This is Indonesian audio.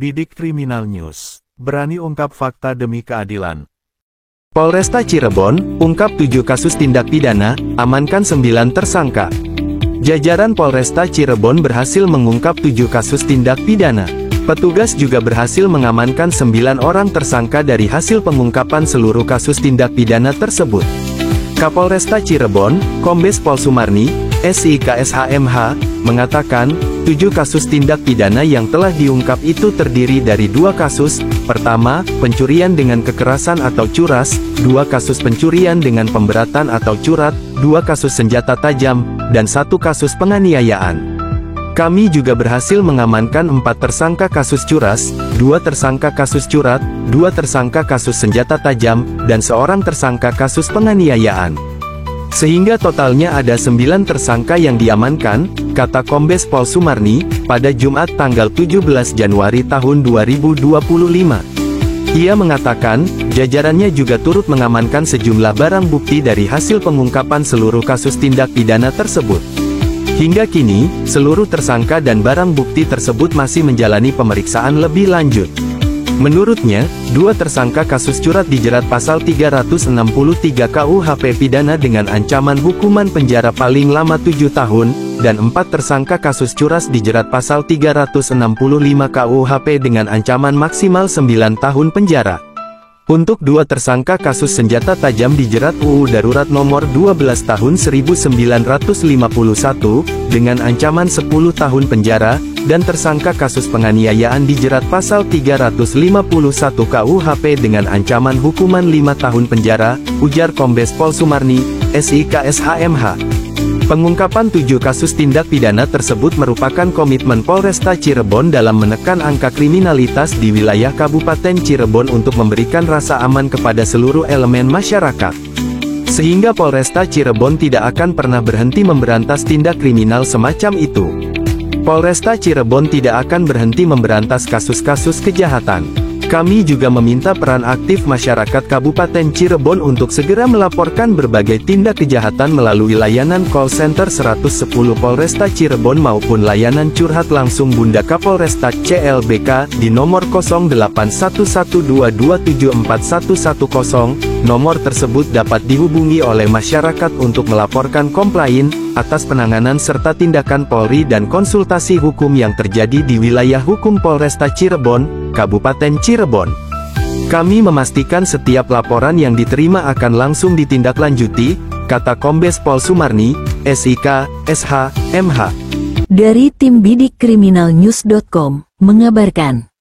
Bidik Kriminal News, berani ungkap fakta demi keadilan. Polresta Cirebon, ungkap 7 kasus tindak pidana, amankan 9 tersangka. Jajaran Polresta Cirebon berhasil mengungkap 7 kasus tindak pidana. Petugas juga berhasil mengamankan 9 orang tersangka dari hasil pengungkapan seluruh kasus tindak pidana tersebut. Kapolresta Cirebon, Kombes Pol Sumarni, SIK SHMH, mengatakan, 7 kasus tindak pidana yang telah diungkap itu terdiri dari 2 kasus, pertama, pencurian dengan kekerasan atau curas, 2 kasus pencurian dengan pemberatan atau curat, 2 kasus senjata tajam, dan 1 kasus penganiayaan. Kami juga berhasil mengamankan 4 tersangka kasus curas, 2 tersangka kasus curat, 2 tersangka kasus senjata tajam, dan 1 tersangka kasus penganiayaan. Sehingga totalnya ada 9 tersangka yang diamankan, kata Kombes Pol Sumarni, pada Jumat tanggal 17 Januari tahun 2025. Ia mengatakan, jajarannya juga turut mengamankan sejumlah barang bukti dari hasil pengungkapan seluruh kasus tindak pidana tersebut. Hingga kini, seluruh tersangka dan barang bukti tersebut masih menjalani pemeriksaan lebih lanjut. Menurutnya, 2 tersangka kasus curat dijerat pasal 363 KUHP pidana dengan ancaman hukuman penjara paling lama 7 tahun, dan 4 tersangka kasus curas dijerat pasal 365 KUHP dengan ancaman maksimal 9 tahun penjara. Untuk 2 tersangka kasus senjata tajam dijerat UU Darurat Nomor 12 Tahun 1951, dengan ancaman 10 tahun penjara, dan tersangka kasus penganiayaan dijerat pasal 351 KUHP dengan ancaman hukuman 5 tahun penjara, ujar Kombes Pol Sumarni, SIK SHMH. Pengungkapan 7 kasus tindak pidana tersebut merupakan komitmen Polresta Cirebon dalam menekan angka kriminalitas di wilayah Kabupaten Cirebon untuk memberikan rasa aman kepada seluruh elemen masyarakat. Sehingga Polresta Cirebon tidak akan pernah berhenti memberantas tindak kriminal semacam itu. Polresta Cirebon tidak akan berhenti memberantas kasus-kasus kejahatan. Kami juga meminta peran aktif masyarakat Kabupaten Cirebon untuk segera melaporkan berbagai tindak kejahatan melalui layanan call center 110 Polresta Cirebon maupun layanan curhat langsung Bunda Kapolresta CLBK di nomor 081122741110. Nomor tersebut dapat dihubungi oleh masyarakat untuk melaporkan komplain atas penanganan serta tindakan Polri dan konsultasi hukum yang terjadi di wilayah hukum Polresta Cirebon, Kabupaten Cirebon. Kami memastikan setiap laporan yang diterima akan langsung ditindaklanjuti, kata Kombes Pol Sumarni, SIK, SH, MH. Dari tim Bidik Kriminal News.com, mengabarkan.